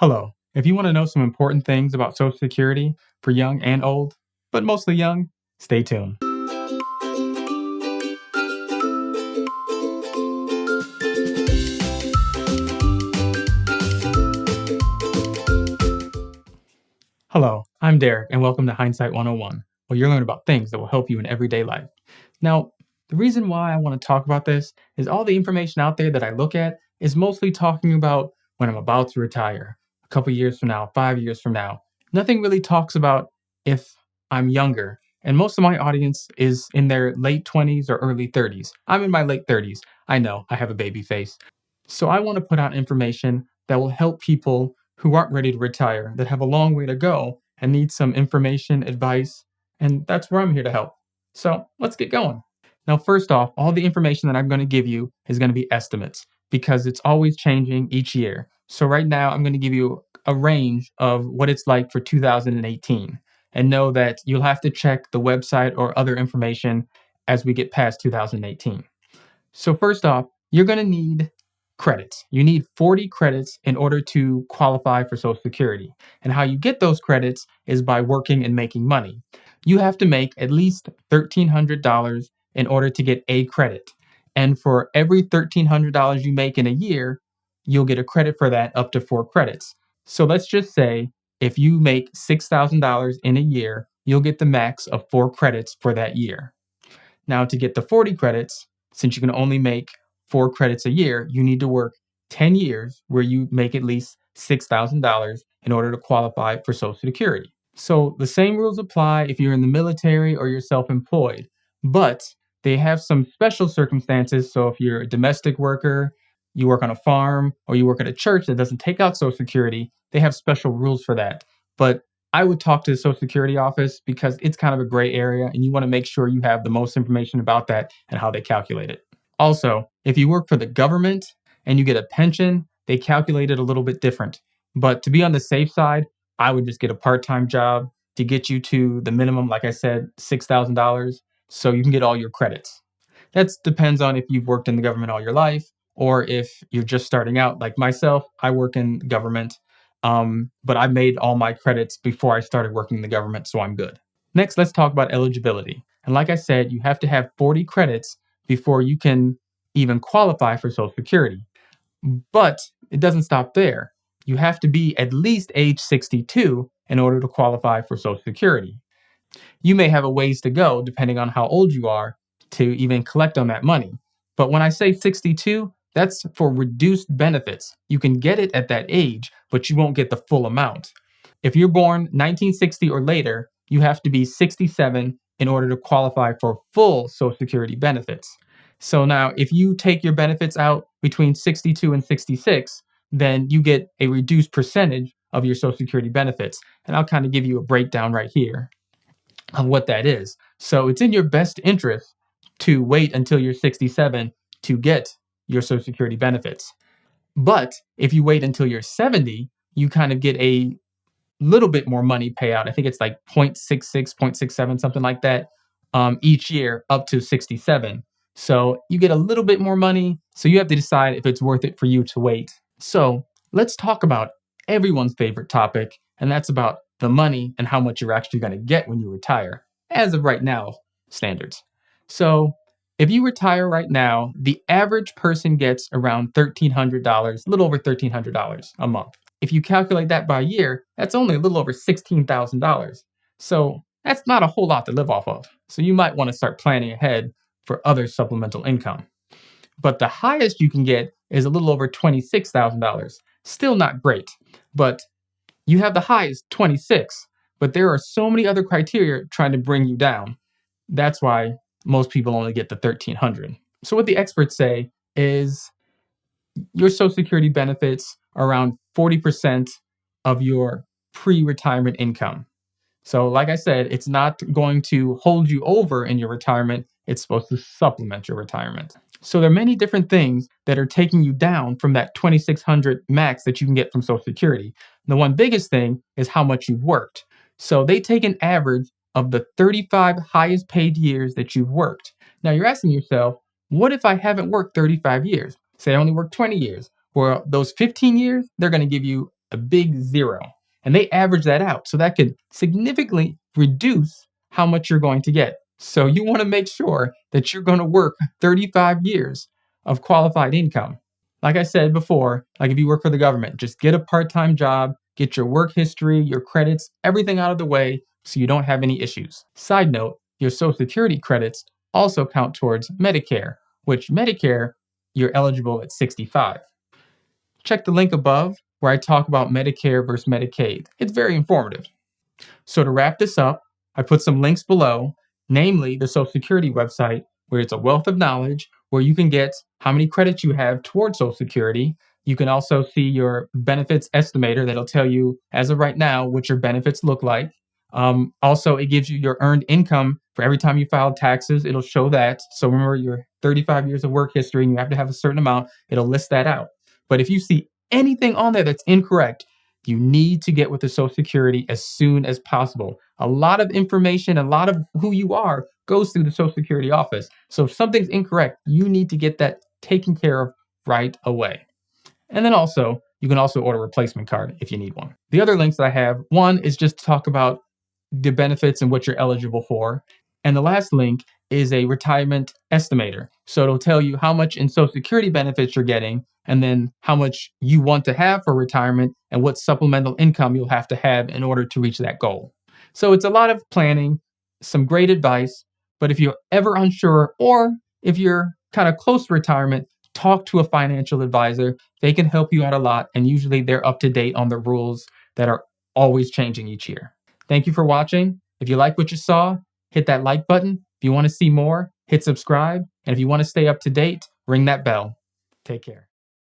Hello. If you want to know some important things about Social Security for young and old, but mostly young, stay tuned. Hello, I'm Derek, and welcome to Hindsight 101, where you'll learn about things that will help you in everyday life. Now, the reason why I want to talk about this is all the information out there that I look at is mostly talking about when I'm about to retire, a couple years from now, 5 years from now. Nothing really talks about if I'm younger. And most of my audience is in their late 20s or early 30s. I'm in my late 30s. I know I have a baby face. So I want to put out information that will help people who aren't ready to retire, that have a long way to go and need some information, advice, and that's where I'm here to help. So let's get going. Now, first off, all the information that I'm going to give you is going to be estimates because it's always changing each year. So right now, I'm going to give you a range of what it's like for 2018 and know that you'll have to check the website or other information as we get past 2018. So first off, you're going to need credits. You need 40 credits in order to qualify for Social Security. And how you get those credits is by working and making money. You have to make at least $1,300 in order to get a credit. And for every $1,300 you make in a year, you'll get a credit for that up to 4 credits. So let's just say if you make $6,000 in a year, you'll get the max of 4 credits for that year. Now, to get the 40 credits, since you can only make 4 credits a year, you need to work 10 years where you make at least $6,000 in order to qualify for Social Security. So the same rules apply if you're in the military or you're self-employed, but they have some special circumstances. So if you're a domestic worker, you work on a farm, or you work at a church that doesn't take out Social Security, they have special rules for that. But I would talk to the Social Security office because it's kind of a gray area and you want to make sure you have the most information about that and how they calculate it. Also, if you work for the government and you get a pension, they calculate it a little bit different. But to be on the safe side, I would just get a part-time job to get you to the minimum, like I said, $6,000, so you can get all your credits. That depends on if you've worked in the government all your life or if you're just starting out. Like myself, I work in government, but I made all my credits before I started working in the government, so I'm good. Next, let's talk about eligibility. And like I said, you have to have 40 credits before you can even qualify for Social Security. But it doesn't stop there. You have to be at least age 62 in order to qualify for Social Security. You may have a ways to go, depending on how old you are, to even collect on that money. But when I say 62, that's for reduced benefits. You can get it at that age, but you won't get the full amount. If you're born 1960 or later, you have to be 67 in order to qualify for full Social Security benefits. So now, if you take your benefits out between 62 and 66, then you get a reduced percentage of your Social Security benefits. And I'll kind of give you a breakdown right here of what that is. So it's in your best interest to wait until you're 67 to get your Social Security benefits. But if you wait until you're 70, you kind of get a little bit more money payout. I think it's like 0.66, 0.67, something like that, each year up to 67. So you get a little bit more money. So you have to decide if it's worth it for you to wait. So let's talk about everyone's favorite topic, and that's about the money and how much you're actually going to get when you retire, as of right now standards. So if you retire right now, the average person gets around $1,300, a little over $1,300 a month. If you calculate that by year, that's only a little over $16,000. So that's not a whole lot to live off of. So you might want to start planning ahead for other supplemental income. But the highest you can get is a little over $26,000. Still not great, but you have the highest 26, but there are so many other criteria trying to bring you down. That's why most people only get the 1,300. So what the experts say is your Social Security benefits are around 40% of your pre-retirement income. So like I said, it's not going to hold you over in your retirement. It's supposed to supplement your retirement. So there are many different things that are taking you down from that 2,600 max that you can get from Social Security. The one biggest thing is how much you've worked. So they take an average of the 35 highest paid years that you've worked. Now you're asking yourself, what if I haven't worked 35 years? Say I only worked 20 years. Well, those 15 years, they're going to give you a big zero. And they average that out. So that could significantly reduce how much you're going to get. So you want to make sure that you're going to work 35 years of qualified income. Like I said before, like if you work for the government, just get a part-time job, get your work history, your credits, everything out of the way so you don't have any issues. Side note, your Social Security credits also count towards Medicare, which Medicare, you're eligible at 65. Check the link above where I talk about Medicare versus Medicaid. It's very informative. So to wrap this up, I put some links below, namely the Social Security website, where it's a wealth of knowledge, where you can get how many credits you have towards Social Security. You can also see your benefits estimator that'll tell you, as of right now, what your benefits look like. Also, it gives you your earned income for every time you file taxes. It'll show that. So remember your 35 years of work history and you have to have a certain amount. It'll list that out. But if you see anything on there that's incorrect, you need to get with the Social Security as soon as possible. A lot of information, a lot of who you are goes through the Social Security office. So if something's incorrect, you need to get that taken care of right away. And then also, you can also order a replacement card if you need one. The other links that I have, one is just to talk about the benefits and what you're eligible for. And the last link is a retirement estimator. So it'll tell you how much in Social Security benefits you're getting, and then how much you want to have for retirement and what supplemental income you'll have to have in order to reach that goal. So it's a lot of planning, some great advice, but if you're ever unsure or if you're kind of close to retirement, talk to a financial advisor. They can help you out a lot, and usually they're up to date on the rules that are always changing each year. Thank you for watching. If you like what you saw, hit that like button. If you want to see more, hit subscribe. And if you want to stay up to date, ring that bell. Take care.